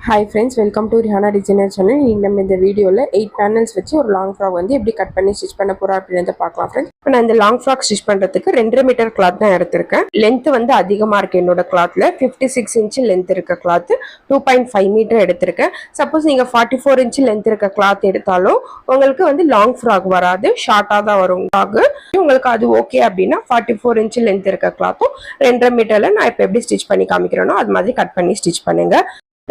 Hi friends, welcome to Rihanna Designer channel. நம்ம இந்த வீடியோல 8 panels வச்சு ஒரு லாங் ஃப்ராக் வந்து எப்படி கட் பண்ணி ஸ்டிச் பண்ண போறோம் அப்படின்றத பார்க்கலாம் फ्रेंड्स. நான் இந்த லாங் ஃப்ராக் ஸ்டிச் பண்றதுக்கு 2.5 மீட்டர் கிளாத் தான் எடுத்திருக்கேன். லெந்த் வந்து அதிகமா இருக்கு என்னோட கிளாத்ல. 56 இன்ச் லெந்த் இருக்க கிளாத் 2.5 மீட்டர் எடுத்திருக்கேன். சப்போஸ் நீங்க 44 இன்ச் லெந்த் இருக்க கிளாத் எடுத்தாலும் உங்களுக்கு வந்து லாங் ஃப்ராக் வராது, ஷார்ட்டா தான் வரும் ஃப்ராக். உங்களுக்கு அது ஓகே அப்படின்னா 44 இன்ச் லெந்த் இருக்க கிளாத்தும் 2.5 மீட்டர்ல நான் இப்போ எப்படி ஸ்டிச் பண்ணி காமிக்கிறேனோ அது மாதிரி கட் பண்ணி ஸ்டிச் பண்ணுங்க.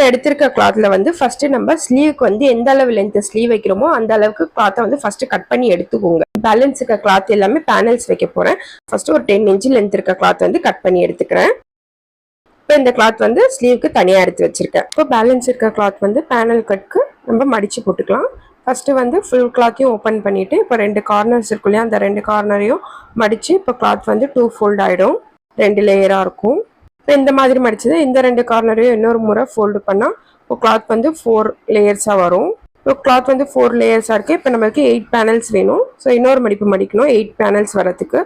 எடுத்திருக்க கிளாத்ல வந்து ஃபர்ஸ்ட் நம்ம ஸ்லீவுக்கு வந்து எந்த அளவு லென்த் ஸ்லீவ் வைக்கிறோமோ அந்த அளவுக்கு கிளாத்தை வந்து ஃபர்ஸ்ட் கட் பண்ணி எடுத்துக்கோங்க. பேலன்ஸ் இருக்க கிளாத் எல்லாமே பேனல்ஸ் வைக்க போறேன். ஃபர்ஸ்ட் ஒரு 10 இன்ச் லென்த் இருக்க கிளாத் வந்து கட் பண்ணி எடுத்துக்கிறேன். இப்போ இந்த கிளாத் வந்து ஸ்லீவுக்கு தனியா எடுத்து வச்சிருக்கேன். இப்போ பேலன்ஸ் இருக்க கிளாத் வந்து பேனல் கட்க்கு நம்ம மடிச்சு போட்டுக்கலாம். ஃபர்ஸ்ட் வந்து ஃபுல் கிளாத்தையும் ஓப்பன் பண்ணிட்டு இப்போ 2 கார்னர்ஸ் இருக்கும் இல்லையா, அந்த 2 கார்னரையும் மடிச்சு இப்போ கிளாத் வந்து 2 ஃபோல்ட் ஆயிடும், 2 லேயரா இருக்கும். இப்போ இந்த மாதிரி மடிச்சது இந்த 2 கார்னரையும் இன்னொரு முறை ஃபோல்டு பண்ணா இப்போ கிளாத் வந்து 4 லேயர்ஸா வரும். இப்போ கிளாத் வந்து 4 லேயர்ஸா இருக்கு. இப்போ நமக்கு 8 பேனல்ஸ் வேணும். ஸோ இன்னொரு மடிப்பு மடிக்கணும் 8 பேனல்ஸ் வரதுக்கு.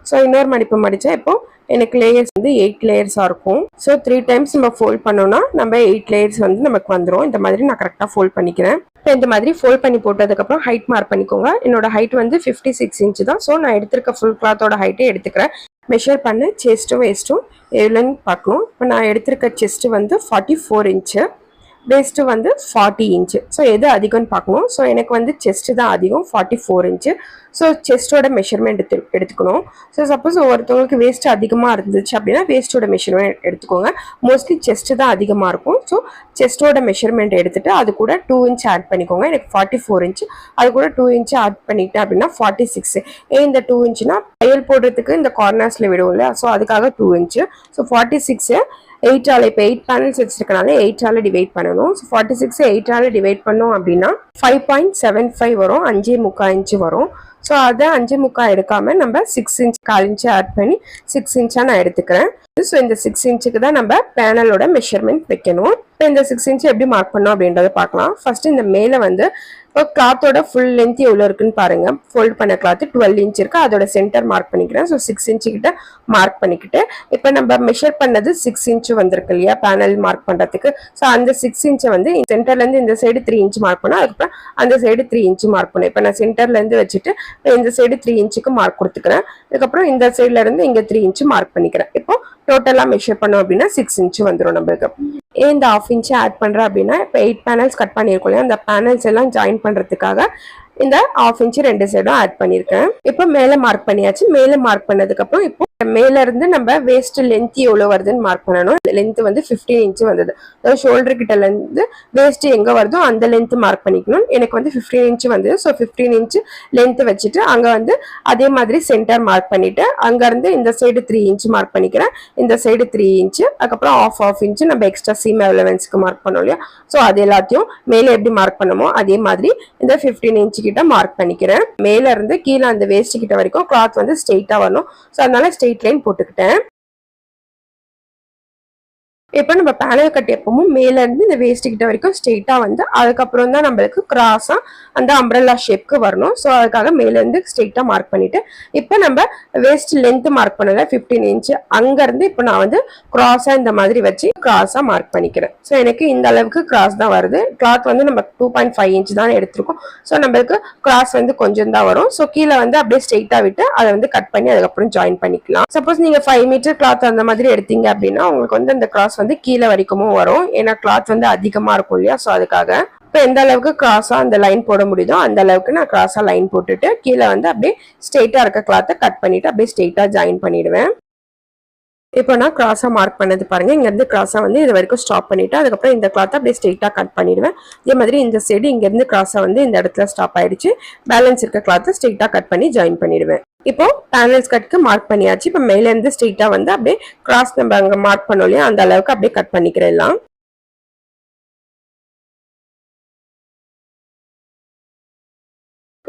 ஸோ இன்னொரு மடிப்பு மடிச்சா இப்போ எனக்கு லேயர்ஸ் வந்து 8 லேயர்ஸா இருக்கும். ஸோ 3 டைம்ஸ் நம்ம ஃபோல்ட் பண்ணோம்னா நம்ம 8 லேயர்ஸ் வந்து நமக்கு வந்துடும். இந்த மாதிரி நான் கரெக்டாக ஃபோல்ட் பண்ணிக்கிறேன். இப்போ இந்த மாதிரி ஃபோல்ட் பண்ணி போட்டதுக்கப்புறம் ஹைட் மார்க் பண்ணிக்கோங்க. என்னோட ஹைட் வந்து 56 இன்ச் தான். ஸோ நான் எடுத்திருக்க ஃபுல் கிளாத்தோட ஹைட்டே எடுத்துக்கிறேன். மெஷர் பண்ண செஸ்ட்டும் வேஸ்ட்டும் எவ்வளோன்னு பார்க்கணும். இப்போ நான் எடுத்திருக்க செஸ்ட் வந்து 44 இன்ச்சு, வேஸ்ட்டு வந்து 40 இன்ச்சு. ஸோ எது அதிகம்னு பார்க்கணும். ஸோ எனக்கு வந்து செஸ்ட்டு தான் அதிகம், 44 இன்ச்சு. ஸோ செஸ்ட்டோட மெஷர்மெண்ட் எடுத்துக்கணும். ஸோ சப்போஸ் ஒருத்தவங்களுக்கு வேஸ்ட் அதிகமாக இருந்துச்சு அப்படின்னா வேஸ்ட்டோட மெஷர்மெண்ட் எடுத்துக்கோங்க. மோஸ்ட்லி செஸ்ட்டு தான் அதிகமாக இருக்கும். ஸோ செஸ்ட்டோட மெஷர்மெண்ட் எடுத்துட்டு அது கூட 2 இன்ச் ஆட் பண்ணிக்கோங்க. எனக்கு 44 இன்ச்சு, அது கூட 2 இன்ச்சு ஆட் பண்ணிட்டேன் அப்படின்னா 46. ஏன் இந்த 2 இன்ச்சுனா தையல் போடுறதுக்கு இந்த கார்னர்ஸில் விடுவோம்ல, ஸோ அதுக்காக 2 இன்ச்சு. ஸோ 46 8ஆல் இப்போ 8 பேனல்ஸ் வச்சிருக்கனால 8ஆல் டிவைட் பண்ணணும். ஸோ 46 8ஆல் டிவைட் பண்ணோம் அப்படின்னா 5.75 வரும், 5.25 இன்ச்சு வரும். ஸோ அதை 5.25 எடுக்காம நம்ம 6 இன்ச் 1/4 இன்ச்சு ஆட் பண்ணி 6 இன்ச்சா நான் எடுத்துக்கிறேன். ஸோ இந்த 6 இன்ச்சுக்கு தான் நம்ம பேனலோட மெஷர்மெண்ட் வைக்கணும். இப்போ இந்த 6 இன்ச்சு எப்படி மார்க் பண்ணோம் அப்படின்றத பார்க்கலாம். ஃபர்ஸ்ட் இந்த மேலே வந்து இப்போ கிளாத்தோட ஃபுல் லென்த் எவ்வளோ இருக்குன்னு பாருங்க. ஃபோல்ட் பண்ண கிளாத் 12 இன்ச் இருக்கு, அதோட சென்டர் மார்க் பண்ணிக்கிறேன். ஸோ 6 இன்ச்சு கிட்ட மார்க் பண்ணிக்கிட்டு இப்போ நம்ம மெஷர் பண்ணது 6 இன்ச்சு வந்திருக்கு இல்லையா பேனல் மார்க் பண்றதுக்கு. ஸோ அந்த 6 இன்ச்சை வந்து சென்டர்ல இருந்து இந்த சைடு 3 இன்ச் மார்க் பண்ணா, அதுக்கப்புறம் அந்த சைடு 3 இன்ச்சு மார்க் பண்ணேன். இப்போ நான் சென்டர்ல இருந்து வச்சுட்டு இந்த சைடு 3 இன்ச்சுக்கு மார்க் கொடுத்துக்கிறேன். அதுக்கப்புறம் இந்த சைட்ல இருந்து இங்க 3 இன்ச்சு மார்க் பண்ணிக்கிறேன். இப்போ டோட்டலா மெஷர் பண்ணோம் அப்படின்னா 6 இன்ச்சு வந்துடும் நம்மளுக்கு. ஏன் இந்த 1/2 இன்ச்சு ஆட் பண்றேன் அப்படின்னா இப்போ 8 பேனல்ஸ் கட் பண்ணியிருக்கோம் இல்லையா, அந்த பேனல்ஸ் எல்லாம் ஜாயின் பண்றதுக்காக இந்த 1/2 இன்ச்சு 2 சைடும் ஆட் பண்ணியிருக்கேன். இப்போ மேலே மார்க் பண்ணியாச்சு. மேலே மார்க் பண்ணதுக்கு அப்புறம் இப்போ மேல இருந்து நம்ம வேஸ்ட் லென்த் எவ்வளவு வருதுன்னு மார்க் பண்ணணும். லென்த் வந்து 15 இன்ச் வந்தது. அதாவது ஷோல்டர் கிட்ட இருந்து வேஸ்ட் எங்க வருதோ அந்த லென்த் மார்க் பண்ணிக்கணும். எனக்கு வந்து 15 இன்ச் வந்தது. ஸோ 15 இன்ச் லென்த் வச்சுட்டு அங்க வந்து அதே மாதிரி சென்டர் மார்க் பண்ணிட்டு அங்க இருந்து இந்த சைடு 3 இன்ச் மார்க் பண்ணிக்கிறேன், இந்த சைடு 3 இன்ச், அதுக்கப்புறம் ஆஃப் இன்ச் நம்ம எக்ஸ்ட்ரா சீம் அலவன்ஸ்க்கு மார்க் பண்ணோம் இல்லையா. ஸோ அது எல்லாத்தையும் மேலே எப்படி மார்க் பண்ணமோ அதே மாதிரி இந்த 15 இன்ச் கிட்ட மார்க் பண்ணிக்கிறேன். மேல இருந்து கீழே அந்த வேஸ்ட் கிட்ட வரைக்கும் கிளாத் வந்து ஸ்ட்ரெயிட்டா வரணும். ஸோ அதனால ஸ்ட்ரெயிட் லைன் போட்டுக்கிட்டேன். இப்போ நம்ம பேனல் கட் எப்பவும் மேல இருந்து இந்த வேஸ்ட் கிட்ட வரைக்கும் ஸ்ட்ரெயிட்டா வந்து அதுக்கப்புறம் தான் நம்மளுக்கு கிராஸா அந்த அம்ப்ரெல்லா ஷேப்க்கு வரணும். ஸோ அதுக்காக மேல இருந்து ஸ்ட்ரெயிட்டா மார்க் பண்ணிட்டு இப்போ நம்ம வேஸ்ட் லென்த் மார்க் பண்ணல 15 இன்ச், அங்க இருந்து இப்போ நான் வந்து கிராஸா இந்த மாதிரி வச்சு கிராஸா மார்க் பண்ணிக்கிறேன். ஸோ எனக்கு இந்த அளவுக்கு கிராஸ் தான் வருது. கிளாத் வந்து நம்ம 2.5 இன்ச் தான் எடுத்திருக்கோம். ஸோ நம்மளுக்கு கிராஸ் வந்து கொஞ்சம் தான் வரும். ஸோ கீழே வந்து அப்படியே ஸ்ட்ரெயிட்டா விட்டு அதை வந்து கட் பண்ணி அதுக்கப்புறம் ஜாயின் பண்ணிக்கலாம். சப்போஸ் நீங்க 5 மீட்டர் கிளாத் அந்த மாதிரி எடுத்தீங்க அப்படின்னா உங்களுக்கு வந்து அந்த கிராஸ் வந்து கீழே வரைக்கும் வரும். ஏன்னா கிளாத் வந்து அதிகமா இருக்கும் இல்லையா. ஸோ அதுக்காக இப்போ எந்த அளவுக்கு கிராஸா அந்த லைன் போட முடியுதோ அந்த அளவுக்கு நான் கிராஸா லைன் போட்டுட்டு கீழே வந்து அப்படியே ஸ்ட்ரெயிட்டா இருக்க கிளாத்தை கட் பண்ணிட்டு அப்படியே ஸ்ட்ரெயிட்டா ஜாயின் பண்ணிடுவேன். இப்போ நான் கிராஸா மார்க் பண்ணது பாருங்க. இங்க இருந்து கிராஸா வந்து இது வரைக்கும் ஸ்டாப் பண்ணிட்டு அதுக்கப்புறம் இந்த கிளாத்தை அப்படியே ஸ்ட்ரெயிட்டா கட் பண்ணிடுவேன். இதே மாதிரி இந்த சைடு இங்க இருந்து கிராஸா வந்து இந்த இடத்துல ஸ்டாப் ஆயிடுச்சு. பேலன்ஸ் இருக்க கிளாத்தை ஸ்ட்ரெயிட்டா கட் பண்ணி ஜாயின் பண்ணிடுவேன். இப்போ பேனல்ஸ் கட்க்கு மார்க் பண்ணியாச்சு. இப்போ மேல இருந்து ஸ்ட்ரெயிட்டா வந்து அப்படியே கிராஸ் நம்ம அங்க மார்க் பண்ணோம் இல்லையா அந்த அளவுக்கு அப்படியே கட் பண்ணிக்கிறேன் எல்லாம்.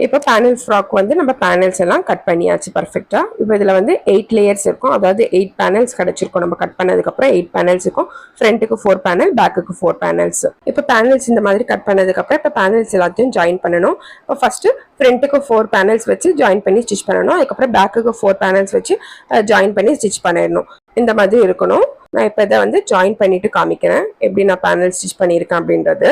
இப்போ பேனல் ஃப்ராக் வந்து நம்ம பேனல்ஸ் எல்லாம் கட் பண்ணியாச்சு பர்ஃபெக்டா. இப்போ இதுல வந்து 8 லேயர்ஸ் இருக்கும், அதாவது 8 பேனல்ஸ் கிடைச்சிருக்கும். நம்ம கட் பண்ணதுக்கு அப்புறம் 8 பேனல்ஸ் இருக்கும். ஃப்ரண்ட்டுக்கு 4 பேனல், பேக்குக்கு 4 பேனல்ஸ். இப்போ பேனல்ஸ் இந்த மாதிரி கட் பண்ணதுக்கு அப்புறம் இப்போ பேனல்ஸ் எல்லாத்தையும் ஜாயின் பண்ணணும். இப்போ ஃபர்ஸ்ட் ஃப்ரண்ட்டுக்கு 4 பேனல்ஸ் வச்சு ஜாயின் பண்ணி ஸ்டிச் பண்ணணும். அதுக்கப்புறம் பேக்குக்கு 4 பேனல்ஸ் வச்சு ஜாயின் பண்ணி ஸ்டிச் பண்ணிடணும். இந்த மாதிரி இருக்கணும். நான் இப்போ இதை வந்து ஜாயின் பண்ணிட்டு காமிக்கிறேன் எப்படி நான் பேனல் ஸ்டிச் பண்ணியிருக்கேன் அப்படின்றது.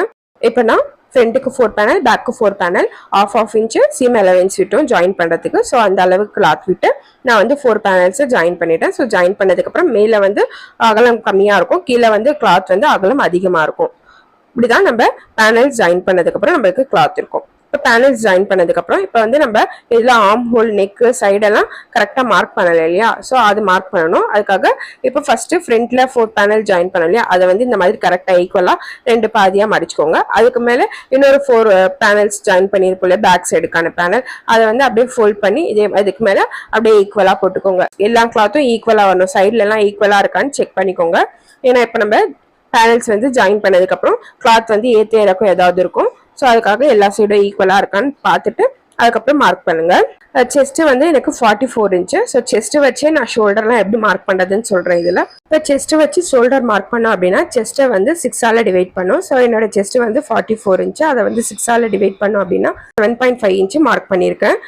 இப்போ நான் ஃப்ரண்ட்டுக்கு 4 panel, back 4 panel, half inch seam allowance விட்டும் ஜாயின் பண்ணுறதுக்கு. ஸோ அந்த அளவுக்கு கிளாத் விட்டு நான் வந்து 4 பேனல்ஸை ஜாயின் பண்ணிட்டேன். ஸோ ஜாயின் பண்ணதுக்கப்புறம் மேலே வந்து அகலம் கம்மியாக இருக்கும், கீழே வந்து கிளாத் வந்து அகலம் அதிகமாக இருக்கும். இப்படிதான் நம்ம பேனல்ஸ் ஜாயின் பண்ணதுக்கப்புறம் நம்மளுக்கு கிளாத் இருக்கும். இப்போ பேனல்ஸ் ஜாயின் பண்ணதுக்கப்புறம் இப்போ வந்து நம்ம இதில் ஆர்ம் ஹோல், நெக்கு, சைடெல்லாம் கரெக்டாக மார்க் பண்ணலை இல்லையா? ஸோ அது மார்க் பண்ணணும். அதுக்காக இப்போ ஃபர்ஸ்ட் ஃப்ரண்ட்ல 4 பேனல் ஜாயின் பண்ணோம் இல்லையா, அதை வந்து இந்த மாதிரி கரெக்டாக ஈக்குவலாக 2 பாதியாக மடிச்சுக்கோங்க. அதுக்கு மேலே இன்னொரு 4 பேனல்ஸ் ஜாயின் பண்ணியிருப்போம் இல்லையா, பேக் சைடுக்கான பேனல், அதை வந்து அப்படியே ஃபோல்ட் பண்ணி இதே அதுக்கு மேலே அப்படியே ஈக்குவலாக போட்டுக்கோங்க. எல்லா கிளாத்தும் ஈக்குவலாக வரணும், சைட்லலாம் ஈக்குவலாக இருக்கான்னு செக் பண்ணிக்கோங்க. ஏன்னா இப்போ நம்ம பேனல்ஸ் வந்து ஜாயின் பண்ணதுக்கப்புறம் கிளாத் வந்து ஏற்ற இறக்கம் ஏதாவது இருக்கும். ஸோ அதுக்காக எல்லா சைடும் ஈக்குவலாக இருக்கான்னு பார்த்துட்டு அதுக்கப்புறம் மார்க் பண்ணுங்க. செஸ்ட் வந்து எனக்கு 44 இன்ச்சு. ஸோ செஸ்ட் வச்சே நான் ஷோல்டர்லாம் எப்படி மார்க் பண்ணுறதுன்னு சொல்கிறேன். இதில் இப்போ செஸ்ட் வச்சு ஷோல்டர் மார்க் பண்ணோம் அப்படின்னா செஸ்ட்டை வந்து 6ஆல் டிவைட் பண்ணும். ஸோ என்னோட செஸ்ட் வந்து 44 இன்ச்சு, அதை வந்து 6ஆல் டிவைட் பண்ணோம் அப்படின்னா 7.5 இன்ச்சு மார்க் பண்ணியிருக்கேன்.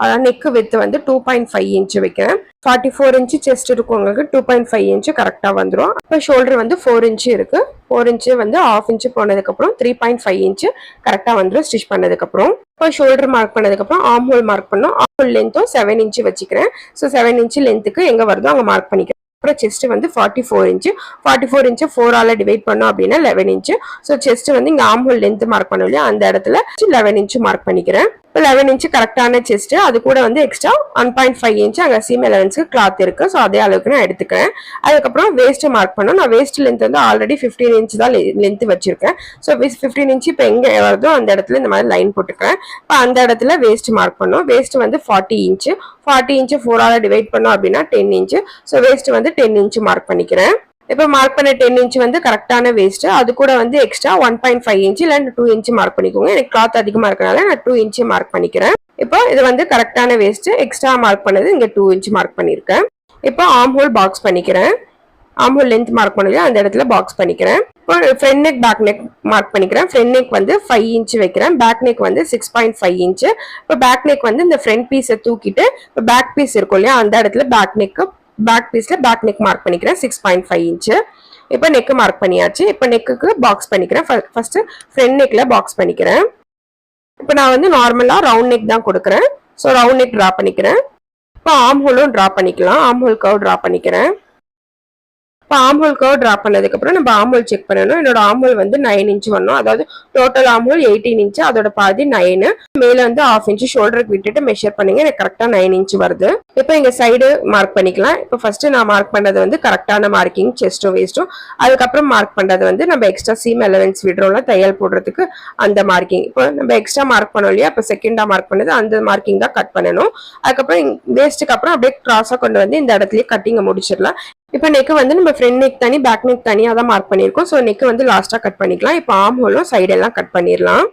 அதான் நெக்கு வித்து வந்து 2.5 இன்ச்சு வைக்கிறேன். 44 இன்ச்சு செஸ்ட் இருக்கவங்களுக்கு 2.5 இன்ச்சு கரெக்டாக வந்துடும். இப்போ ஷோல்டர் வந்து 4 இன்ச்சு இருக்கு. 4 இன்ச்சு வந்து ஆஃப் இன்ச்சு போனதுக்கப்புறம் 3.5 இன்ச்சு கரெக்டாக வந்துடும் ஸ்டிச் பண்ணதுக்கப்புறம். இப்போ ஷோல்டர் மார்க் பண்ணதுக்கப்புறம் ஆர்ம் ஹோல் மார்க் பண்ணோம். ஆர்ம் ஹோல் லென்த்தும் 7 இன்ச்சு வச்சுக்கிறேன். ஸோ 7 இன்ச்சு லென்த்துக்கு எங்கே வருதோ அங்கே மார்க் பண்ணிக்கிறேன். அப்புறம் செஸ்ட் வந்து 44 இன்ச்சு. 44 இன்ச்சு 4ஆல் டிவைட் பண்ணோம் அப்படின்னா 11 இன்ச்சு. ஸோ செஸ்ட் வந்து இங்கே ஆர்ம் ஹோல் லென்த் மார்க் பண்ணோம் இல்லையா, அந்த இடத்துல 11 இன்ச்சு மார்க் பண்ணிக்கிறேன். இப்போ 11 இன்ச்சு கரெக்டான செஸ்ட், அது கூட வந்து எக்ஸ்ட்ரா 1.5 இன்ச்சு அங்கே சீம் அலவன்ஸ்க்கு கிளாத் இருக்கு. ஸோ அதே அளவுக்கு நான் எடுத்துக்கிறேன். அதுக்கப்புறம் வேஸ்ட் மார்க் பண்ணோம். நான் வேஸ்ட் லென்த் வந்து ஆல்ரெடி 15 இன்ச்சு தான் லென்த் வச்சிருக்கேன். ஸோ 15 இன்ச்சு இப்போ எங்கே வருதோ அந்த இடத்துல இந்த மாதிரி லைன் போட்டுக்கிறேன். இப்போ அந்த இடத்துல வேஸ்ட் மார்க் பண்ணோம். வேஸ்ட் வந்து 40 இன்ச்சு. 40 இன்ச்சு 4ஆல் டிவைட் பண்ணோம் அப்படின்னா 10 இன்ச்சு. ஸோ வேஸ்ட் வந்து 10 இன்ச்சு மார்க் பண்ணிக்கிறேன். இப்போ மார்க் பண்ண 10 இன்ச்சு வந்து கரெக்டான வேஸ்ட், அது கூட வந்து எக்ஸ்ட்ரா 1.5 இன்ச்சு இல்லை 2 இன்ச்சு மார்க் பண்ணிக்கோங்க. எனக்கு கிளாத் அதிகமாக இருக்கனால நான் 2 இன்ச்சு மார்க் பண்ணிக்கிறேன். இப்போ இது வந்து கரெக்டான வேஸ்ட், எக்ஸ்ட்ரா மார்க் பண்ணது இங்கே 2 இன்ச்சு மார்க் பண்ணியிருக்கேன். இப்போ ஆர்ம் ஹோல் பாக்ஸ் பண்ணிக்கிறேன். ஆர்ம் ஹோல் லென்த் மார்க் பண்ணது அந்த இடத்துல பாக்ஸ் பண்ணிக்கிறேன். இப்போ front neck, back neck mark பண்ணிக்கிறேன். ஃப்ரண்ட் நெக் வந்து 5 இன்ச்சு வைக்கிறேன். பேக் நெக் வந்து 6.5 இன்ச்சு. இப்போ பேக் நெக் வந்து இந்த ஃப்ரண்ட் பீஸை தூக்கிட்டு இப்போ பேக் பீஸ் இருக்கும் இல்லையா, அந்த இடத்துல பேக் பீஸ்ல பேக் நெக் மார்க் பண்ணிக்கிறேன் 6.5 இன்ச்சு. இப்போ நெக் மார்க் பண்ணியாச்சு. இப்போ நெக்குக்கு பாக்ஸ் பண்ணிக்கிறேன். ஃபர்ஸ்ட் ஃப்ரண்ட் நெக்ல பாக்ஸ் பண்ணிக்கிறேன். இப்போ நான் வந்து நார்மலா ரவுண்ட் நெக் தான் கொடுக்குறேன். ஸோ ரவுண்ட் நெக் டிரா பண்ணிக்கிறேன். இப்போ ஆர்ம் ஹோலும் டிரா பண்ணிக்கலாம். ஆர்ம் ஹோல் கர்வ் டிரா பண்ணிக்கிறேன். இப்போ ஆர்ம் ஹோல் கர்வ் டிரா பண்ணதுக்கப்புறம் நம்ம ஆர்ம் ஹோல் செக் பண்ணணும். என்னோட ஆர்ம் ஹோல் வந்து 9 இன்ச்சு வரணும். அதாவது டோட்டல் ஆர்ம் ஹோல் 18 இன்ச்சு, அதோட பாதி 9. மேலே வந்து 1/2 இன்ச்சு ஷோல்டருக்கு விட்டுட்டு மெஷர் பண்ணுங்க. எனக்கு கரெக்டாக 9 இன்ச்சு வருது. இப்போ இங்கே சைடு மார்க் பண்ணிக்கலாம். இப்போ ஃபர்ஸ்ட் நான் மார்க் பண்ணது வந்து கரெக்டான மார்க்கிங், செஸ்ட்டும் வேஸ்ட்டும். அதுக்கப்புறம் மார்க் பண்ணது வந்து நம்ம எக்ஸ்ட்ரா சீம் அலவன்ஸ் விடுறோம்ல தையல் போடுறதுக்கு, அந்த மார்க்கிங். இப்போ நம்ம எக்ஸ்ட்ரா மார்க் பண்ணோம் இல்லையா, இப்போ செகண்டா மார்க் பண்ணது அந்த மார்க்கிங் தான் கட் பண்ணணும். அதுக்கப்புறம் வேஸ்ட்டுக்கு அப்புறம் அப்படியே கிராஸாக கொண்டு வந்து இந்த இடத்துலயே கட்டிங்க முடிச்சிடலாம். இப்போ நெக்கு வந்து நம்ம ஃப்ரண்ட் நெக் தனி, பேக் நெக் தனியாக தான் மார்க் பண்ணியிருக்கோம். ஸோ நெக்கு வந்து லாஸ்ட்டாக கட் பண்ணிக்கலாம். இப்போ ஆர்ம் ஹோலும் சைடெல்லாம் கட் பண்ணிடலாம்.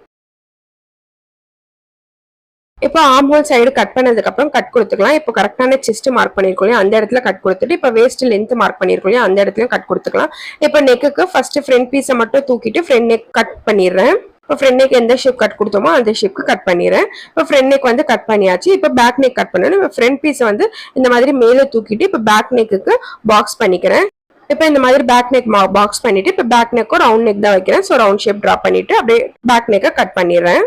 இப்போ ஆர்ம் ஹோல் சைடு கட் பண்ணதுக்கு அப்புறம் கட் கொடுத்துக்கலாம். இப்போ கரெக்டான செஸ்ட் மார்க் பண்ணிருக்கோம் அந்த இடத்துல கட் கொடுத்துட்டு இப்போ வேஸ்ட் லென்த் மார்க் பண்ணிருக்கோம் அந்த இடத்துலயும் கட் கொடுத்துக்கலாம். இப்போ நெக்குக்கு ஃபர்ஸ்ட் ஃப்ரண்ட் பீஸை மட்டும் தூக்கிட்டு ஃப்ரண்ட் நெக் கட் பண்ணிடுறேன். இப்போ ஃப்ரண்ட் நெக் எந்த ஷேப் கட் கொடுத்தோமோ அந்த ஷேப்க்கு கட் பண்ணிடுறேன். இப்போ ஃப்ரண்ட் நெக் வந்து கட் பண்ணியாச்சு. இப்போ பேக் நெக் கட் பண்ணணும். இப்போ ஃப்ரண்ட் பீஸை வந்து இந்த மாதிரி மேலே தூக்கிட்டு இப்போ பேக் நெக்குக்கு பாக்ஸ் பண்ணிக்கிறேன். இப்போ இந்த மாதிரி பேக் நெக் பாக்ஸ் பண்ணிட்டு இப்போ பேக் நெக்கும் ரவுண்ட் நெக் தான் வைக்கிறேன். ஸோ ரவுண்ட் ஷேப் ட்ரா பண்ணிட்டு அப்படியே பேக் நெக்கை கட் பண்ணிடுறேன்.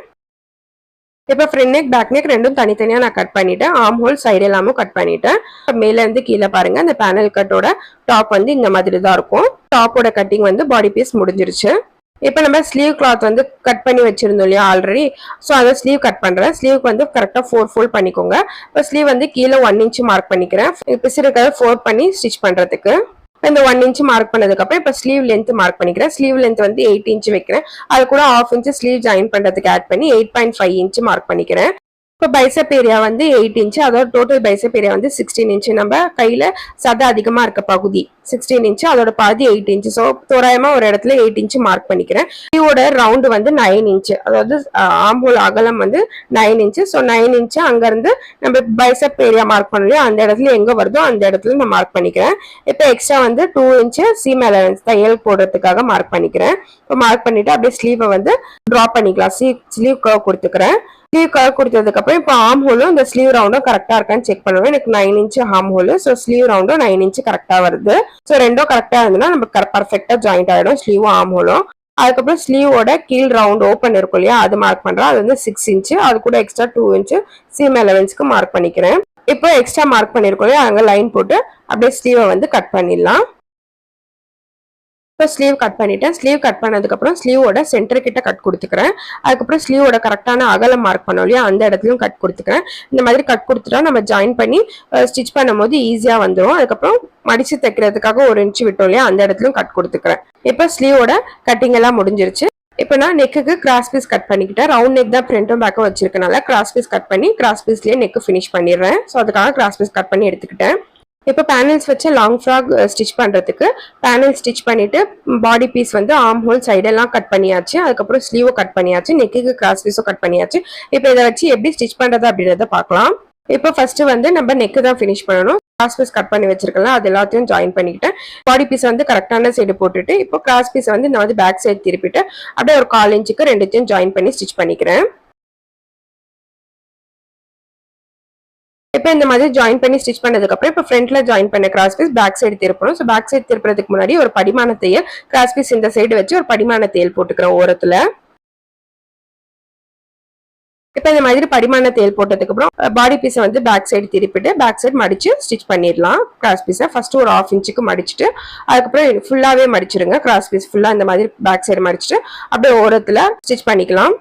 இப்போ ஃப்ரண்ட் நெக், பேக் நெக் ரெண்டும் தனித்தனியா நான் கட் பண்ணிட்டேன். ஆர்ம் ஹோல் சைடு எல்லாமும் கட் பண்ணிட்டேன். மேல இருந்து கீழே பாருங்க, அந்த பேனல் கட்டோட டாப் வந்து இந்த மாதிரி தான் இருக்கும். டாப்போட கட்டிங் வந்து பாடி பீஸ் முடிஞ்சிருச்சு. இப்போ நம்ம ஸ்லீவ் கிளாத் வந்து கட் பண்ணி வச்சிருந்தோம் இல்லையா ஆல்ரெடி, ஸோ அதை ஸ்லீவ் கட் பண்றேன். ஸ்லீவ்க்கு வந்து கரெக்டாக 4 ஃபோல்ட் பண்ணிக்கோங்க. இப்போ ஸ்லீவ் வந்து கீழே 1 இன்ச் மார்க் பண்ணிக்கிறேன். இப்போ சிறுக்காக 4 பண்ணி ஸ்டிச் பண்றதுக்கு. இந்த 1 இன்ச் மார்க் பண்ணதுக்கு அப்புறம் இப்போ ஸ்லீவ் லென்த் மார்க் பண்ணிக்கிறேன். ஸ்லீவ் லென்த் வந்து 8 இன்ச் வைக்கிறேன். அது கூட 1/2 இன்ச் ஸ்லீவ் ஜாயின் பண்றதுக்கு ஆட் பண்ணி 8.5 இன்ச் மார்க் பண்ணிக்கிறேன். இப்போ பைசப் ஏரியா வந்து 8 இன்ச், அதோட டோட்டல் பைசப் ஏரியா வந்து 16 இன்ச். நம்ம கையில சதை அதிகமா இருக்க பகுதி 16 இன்ச், அதோட பாதி 8 இன்ச். ஸோ தோராயமா ஒரு இடத்துல 8 இன்ச் மார்க் பண்ணிக்கிறேன். ஸ்லீவோட ரவுண்டு வந்து 9 இன்ச், அதாவது ஆம்போல் அகலம் வந்து 9 இன்ச். ஸோ 9 இன்ச் அங்க இருந்து நம்ம பைசப் ஏரியா மார்க் பண்ணலையோ அந்த இடத்துல எங்க வருதோ அந்த இடத்துல நான் மார்க் பண்ணிக்கிறேன். இப்போ எக்ஸ்ட்ரா வந்து 2 இன்ச் சீம் அலவன்ஸ் தையல் போடுறதுக்காக மார்க் பண்ணிக்கிறேன். இப்போ மார்க் பண்ணிட்டு அப்படியே ஸ்லீவை வந்து டிரா பண்ணிக்கலாம். ஸ்லீவ் கர்வ் கொடுத்துக்கிறேன். ஸ்லீவ் கலர் கொடுத்ததுக்கு அப்புறம் இப்போ ஆர்ம் ஹோலும் இந்த ஸ்லீவ் ரவுண்டும் கரெக்டா இருக்கான்னு செக் பண்ணுவேன். எனக்கு 9 inch arm hole, so sleeve ரவுண்டும் 9 இன்ச் கரெக்டா வருது. ஸோ ரெண்டும் கரெக்டா இருந்ததுன்னா நம்ம பர்ஃபெக்டா ஜாயிண்ட் ஆயிடும் ஸ்லீவும் ஆர்ம் ஹோலும். அதுக்கப்புறம் ஸ்லீவோட கீழ் ரவுண்ட் ஓப்பன் இருக்கும் இல்லையா, அது மார்க் பண்றேன். அது வந்து 6 இன்ச், அது கூட எக்ஸ்ட்ரா 2 இன்ச் சீம் அலவன்ஸ்க்கு மார்க் பண்ணிக்கிறேன். இப்போ எக்ஸ்ட்ரா மார்க் பண்ணிருக்கோம் இல்லையா, அங்க லைன் போட்டு அப்படியே ஸ்லீவை வந்து கட் பண்ணிடலாம். இப்போ ஸ்லீவ் கட் பண்ணிட்டேன். ஸ்லீவ் கட் பண்ணதுக்கப்புறம் ஸ்லீவோட சென்டர் கிட்ட கட் கொடுத்துக்கிறேன். அதுக்கப்புறம் ஸ்லீவோட கரெக்டான அகலம் மார்க் பண்ணோம் இல்லையா, அந்த இடத்துலையும் கட் கொடுத்துக்கிறேன். இந்த மாதிரி கட் கொடுத்துட்டா நம்ம ஜாயின் பண்ணி ஸ்டிச் பண்ணும்போது ஈஸியா வந்துடும். அதுக்கப்புறம் மடிச்சு தைக்கிறதுக்காக 1 இன்ச் விட்டோம் இல்லையா, அந்த இடத்துலையும் கட் கொடுத்துக்கிறேன். இப்போ ஸ்லீவோட கட்டிங் எல்லாம் முடிஞ்சிருச்சு. இப்போ நான் நெக்குக்கு கிராஸ் பீஸ் கட் பண்ணிக்கிட்டேன். ரவுண்ட் நெக் தான் ஃப்ரண்ட்டும் பேக்கும் வச்சிருக்கனால கிராஸ் பீஸ் கட் பண்ணி கிராஸ் பீஸ்லயே நெக் ஃபினிஷ் பண்ணிடுறேன். ஸோ அதுக்காக கிராஸ் பீஸ் கட் பண்ணி எடுத்துக்கிட்டேன். இப்போ பேனல்ஸ் வச்சு லாங் ஃப்ராக் ஸ்டிச் பண்றதுக்கு பேனல் ஸ்டிச் பண்ணிட்டு பாடி பீஸ் வந்து ஆர்ம் ஹோல் சைடெல்லாம் கட் பண்ணியாச்சு. அதுக்கப்புறம் ஸ்லீவும் கட் பண்ணியாச்சு, நெக்குக்கு கிராஸ் பீஸும் கட் பண்ணியாச்சு. இப்போ இதை வச்சு எப்படி ஸ்டிச் பண்றது அப்படின்றத பார்க்கலாம். இப்போ ஃபர்ஸ்ட் வந்து நம்ம நெக்கு தான் ஃபினிஷ் பண்ணணும். கிராஸ் பீஸ் கட் பண்ணி வச்சிருக்கலாம், அது எல்லாத்தையும் ஜாயின் பண்ணிக்கிட்டேன். பாடி பீஸ் வந்து கரெக்டான சைடு போட்டுட்டு இப்போ கிராஸ் பீஸ் வந்து நான் வந்து பேக் சைடு திருப்பிட்டு அப்படியே ஒரு 1/4 இன்ச்சுக்கு ரெண்டுத்தையும் ஜாயின் பண்ணி ஸ்டிச் பண்ணிக்கிறேன். இப்போ இந்த மாதிரி ஜாயின் பண்ணி ஸ்டிச் பண்ணதுக்கு அப்புறம் இப்போ ஃப்ரண்ட்ல ஜாயின் பண்ண கிராஸ் பீஸ் பேக் சைடு திருப்பணும். ஸோ பேக் சைடு திருப்புறதுக்கு முன்னாடி ஒரு படிமான தையல் கிராஸ் பீஸ் இந்த சைடு வச்சு ஒரு படிமான தையல் போட்டுக்கிறேன் ஓரத்துல. இப்போ இந்த மாதிரி படிமான தையல் போட்டதுக்கு அப்புறம் பாடி பீஸை வந்து பேக் சைடு திருப்பிட்டு பேக் சைடு மடிச்சு ஸ்டிச் பண்ணிடலாம். கிராஸ் பீஸை ஃபர்ஸ்ட் ஒரு 1/2 இன்ச்சுக்கு மடிச்சுட்டு அதுக்கப்புறம் ஃபுல்லாவே மடிச்சிருங்க. கிராஸ் பீஸ் ஃபுல்லா இந்த மாதிரி பேக் சைடு மடிச்சுட்டு அப்படியே ஓரத்துல ஸ்டிச் பண்ணிக்கலாம்.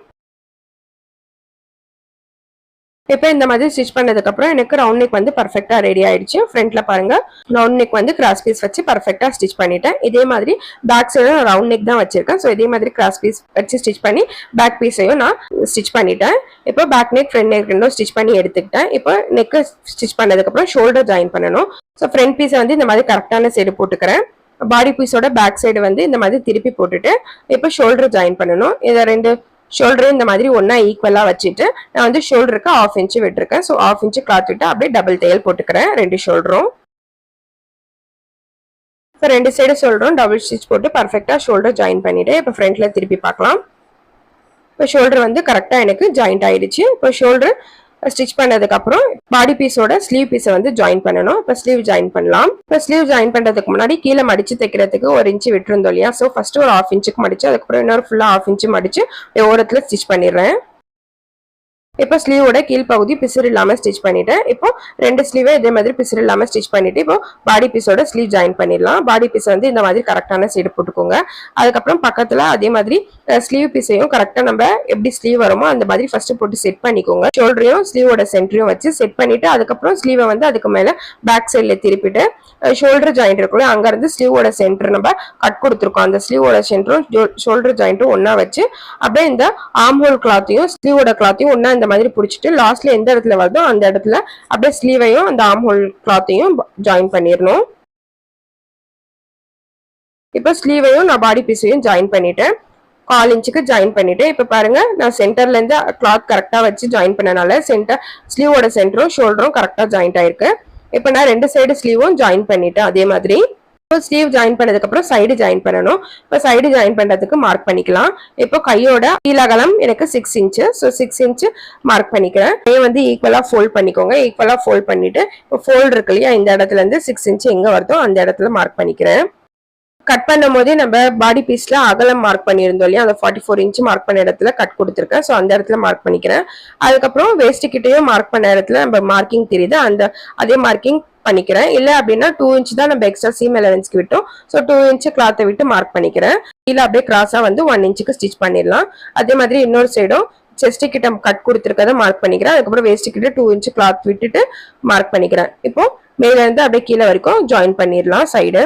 இப்போ இந்த மாதிரி ஸ்டிச் பண்ணதுக்கு அப்புறம் எனக்கு ரவுண்ட் நெக் வந்து பர்ஃபெக்டா ரெடி ஆயிடுச்சு. ஃப்ரண்ட்ல பாருங்க ரவுண்ட் நெக் வந்து கிராஸ் பீஸ் வச்சு பர்ஃபெக்டா ஸ்டிச் பண்ணிட்டேன். இதே மாதிரி பேக் சைடு ரவுண்ட் நெக் தான் வச்சிருக்கேன். ஸோ இதே மாதிரி கிராஸ் பீஸ் வச்சு ஸ்டிச் பண்ணி பேக் பீஸையும் நான் ஸ்டிச் பண்ணிட்டேன். இப்போ பேக் நெக் ஃப்ரண்ட் நெக் ரெண்டும் ஸ்டிச் பண்ணி எடுத்துக்கிட்டேன். இப்போ நெக் ஸ்டிச் பண்ணதுக்கு அப்புறம் ஷோல்டர் ஜாயின் பண்ணணும். ஸோ ஃப்ரண்ட் பீஸை வந்து இந்த மாதிரி கரெக்டான சைடு போட்டுக்கிறேன். பாடி பீஸோட பேக் சைடு வந்து இந்த மாதிரி திருப்பி போட்டுட்டு இப்போ ஷோல்டர் ஜாயின் பண்ணணும். இதை ரெண்டு ஷோல்டரும் இந்த மாதிரி ஒன்னா ஈக்குவலா வச்சுட்டு நான் வந்து ஷோல்டருக்கு 1/2 இன்ச் விட்டுருக்கேன். ஸோ 1/2 இன்ச் கிளாத் விட்டு அப்படியே டபுள் தையல் போட்டுக்கிறேன் ரெண்டு ஷோல்டரும். ஸோ ரெண்டு சைடு ஷோல்டரும் டபுள் ஸ்டிச் போட்டு பர்ஃபெக்டா ஷோல்டர் ஜாயின் பண்ணிட்டு இப்போ ஃப்ரண்ட்ல திருப்பி பார்க்கலாம். இப்போ ஷோல்டர் வந்து கரெக்டா எனக்கு ஜாயிண்ட் ஆயிடுச்சு. இப்போ ஷோல்டர் ஸ்டிச் பண்ணதுக்கு அப்புறம் பாடி பீஸோட ஸ்லீவ் பீஸை வந்து ஜாயின் பண்ணணும். இப்போ ஸ்லீவ் ஜாயின் பண்ணலாம். இப்போ ஸ்லீவ் ஜாயின் பண்றதுக்கு முன்னாடி கீழே மடிச்சு தைக்கிறதுக்கு 1 இன்ச் விட்டுருந்தோம் இல்லையா, ஸோ ஃபர்ஸ்ட் ஒரு 1/2 இன்ச்சுக்கு மடிச்சு அதுக்கப்புறம் இன்னொரு ஃபுல்லா 1/2 இன்ச் மடிச்சு ஓரத்துல ஸ்டிச் பண்ணிடுறேன். இப்போ ஸ்லீவோட கீழ்பகுதி பிசுறு இல்லாம ஸ்டிச் பண்ணிட்டேன். இப்போ ரெண்டு ஸ்லீவே இதே மாதிரி பிசுறு இல்லாம ஸ்டிச் பண்ணிட்டு இப்போ பாடி பீஸோட ஸ்லீவ் ஜாயின் பண்ணிடலாம். பாடி பீஸ் வந்து இந்த மாதிரி கரெக்டான சைடு போட்டுக்கோங்க. அதுக்கப்புறம் பக்கத்துல அதே மாதிரி ஸ்லீவ் பீஸையும் கரெக்டா நம்ம எப்படி ஸ்லீவ் வருமோ அந்த மாதிரி ஃபர்ஸ்ட் போட்டு செட் பண்ணிக்கோங்க. ஷோல்டரையும் ஸ்லீவோட சென்டரையும் வச்சு செட் பண்ணிட்டு அதுக்கப்புறம் ஸ்லீவை வந்து அதுக்கு மேல பேக் சைட்ல திருப்பிட்டு ஷோல்டர் ஜாயிண்ட் இருக்குல்ல, அங்க இருந்து ஸ்லீவோட சென்டர் நம்ம கட் கொடுத்துருக்கோம். அந்த ஸ்லீவோட சென்டரும் ஷோல்டர் ஜாயிண்ட்டும் ஒன்னா வச்சு அப்படியே இந்த ஆர்ம் ஹோல் கிளாத்தையும் ஸ்லீவோட கிளாத்தையும் ஒன்னா இந்த மாதிரி பிடிச்சிட்டு லாஸ்ட்ல எந்த இடத்துல வருதோ அந்த இடத்துல அப்படியே ஸ்லீவையும் அந்த ஆர்ம் ஹோல் கிளாத்தையும் ஜாயின் பண்ணிடணும். இப்போ ஸ்லீவையும் நான் பாடி பீஸையும் ஜாயின் பண்ணிட்டேன். 1/4 இன்ச்சுக்கு ஜாயின் பண்ணிட்டு இப்ப பாருங்க நான் சென்டர்ல இருந்து கிளாத் கரெக்டா வச்சு ஜாயின் பண்ணனால சென்டர் ஸ்லீவோட சென்டரும் ஷோல்டரும் கரெக்டா ஜாயிண்ட் ஆயிருக்கு. இப்போ நான் ரெண்டு சைடு ஸ்லீவும் ஜாயின் பண்ணிட்டேன். அதே மாதிரி ஸ்லீவ் ஜாயின் பண்ணதுக்கு அப்புறம் சைடு ஜாயின் பண்ணணும். இப்போ சைடு ஜாயின் பண்றதுக்கு மார்க் பண்ணிக்கலாம். இப்போ கையோட கீழகலம் எனக்கு 6 இன்ச், ஸோ 6 இன்ச் மார்க் பண்ணிக்கிறேன். கையை வந்து ஈக்குவலா ஃபோல்ட் பண்ணிக்கோங்க. ஈக்குவலா ஃபோல்ட் பண்ணிட்டு இப்போ ஃபோல்ட் இருக்கு இல்லையா, இந்த இடத்துல இருந்து 6 இன்ச் எங்க வருதோ அந்த இடத்துல மார்க் பண்ணிக்கிறேன். கட் பண்ணும் போதே நம்ம பாடி பீஸ்ல அகலம் மார்க் பண்ணியிருந்தோம் இல்லையா, அந்த 44 இன்ச் மார்க் பண்ண இடத்துல கட் கொடுத்துருக்கேன். ஸோ அந்த இடத்துல மார்க் பண்ணிக்கிறேன். அதுக்கப்புறம் வேஸ்ட் கிட்டையும் மார்க் பண்ண இடத்துல நம்ம மார்க்கிங் தெரியுது, அந்த அதே மார்க்கிங் பண்ணிக்கிறேன். இல்ல அப்படின்னா 2 இன்ச் தான் நம்ம எக்ஸ்ட்ரா சீம் அலவன்ஸ்க்கு விட்டோம். ஸோ 2 இன்ச் கிளாத்தை விட்டு மார்க் பண்ணிக்கிறேன். கீழே அப்படியே கிராஸா வந்து 1 இன்ச்சுக்கு ஸ்டிச் பண்ணிடலாம். அதே மாதிரி இன்னொரு சைடும் செஸ்ட் கிட்ட கட் கொடுத்துருக்கதை மார்க் பண்ணிக்கிறேன். அதுக்கப்புறம் வேஸ்ட் கிட்ட 2 இன்ச் கிளாத் விட்டுட்டு மார்க் பண்ணிக்கிறேன். இப்போ மேல இருந்து அப்படியே கீழே வரைக்கும் ஜாயின் பண்ணிடலாம் சைடு.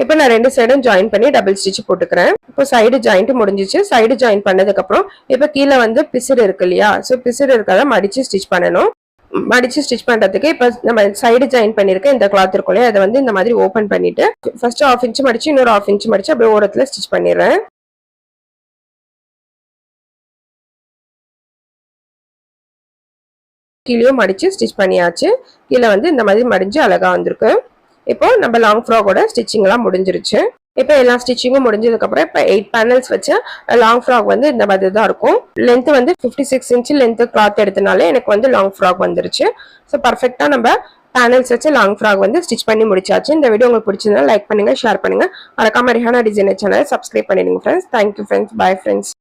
இப்போ நான் ரெண்டு சைடும் ஜாயின் பண்ணி டபுள் ஸ்டிச் போட்டுக்கிறேன். இப்போ சைடு ஜாயிண்ட் முடிஞ்சிச்சு. சைடு ஜாயின் பண்ணதுக்கு அப்புறம் இப்போ கீழே வந்து பிசுறு இருக்கு இல்லையா, ஸோ பிசுறு இருக்காத மடிச்சு ஸ்டிச் பண்ணணும். மடிச்சு ஸ்டிச் பண்றதுக்கு இப்போ நம்ம சைடு ஜாயின் பண்ணிருக்க இந்த கிளாத் இருக்கும் இல்லையா, அதை வந்து இந்த மாதிரி ஓபன் பண்ணிட்டு ஃபர்ஸ்ட் 1/2 இன்ச் மடிச்சு இன்னொரு 1/2 இன்ச் மடிச்சு அப்படியே ஓரத்துல ஸ்டிச் பண்ணிடுறேன். கீழேயும் மடிச்சு ஸ்டிச் பண்ணியாச்சு. கீழே வந்து இந்த மாதிரி மடிஞ்சு அழகா வந்திருக்கு. இப்போ நம்ம லாங் ஃப்ராகோட ஸ்டிச்சிங் எல்லாம் முடிஞ்சிருச்சு. இப்போ எல்லா ஸ்டிச்சிங்கும் முடிஞ்சதுக்கப்புறம் இப்போ 8 பேனல்ஸ் வச்சு லாங் ஃப்ராக் வந்து இந்த மாதிரி தான் இருக்கும். லென்த் வந்து 56 இன்ச் லென்த் கிளாத் எடுத்தனால எனக்கு வந்து லாங் ஃப்ராக் வந்துருச்சு. ஸோ பர்ஃபெக்டாக நம்ம பேனல்ஸ் வச்சு லாங் ஃப்ராக் வந்து ஸ்டிச் பண்ணி முடிச்சாச்சு. இந்த வீடியோ உங்களுக்கு பிடிச்சிருந்தா லைக் பண்ணுங்க, ஷேர் பண்ணுங்க. மறக்காம ரிஹானா டிசைனர் சேனலை சப்ஸ்கிரைப் பண்ணிடுங்க friends. Thank you friends. Bye friends.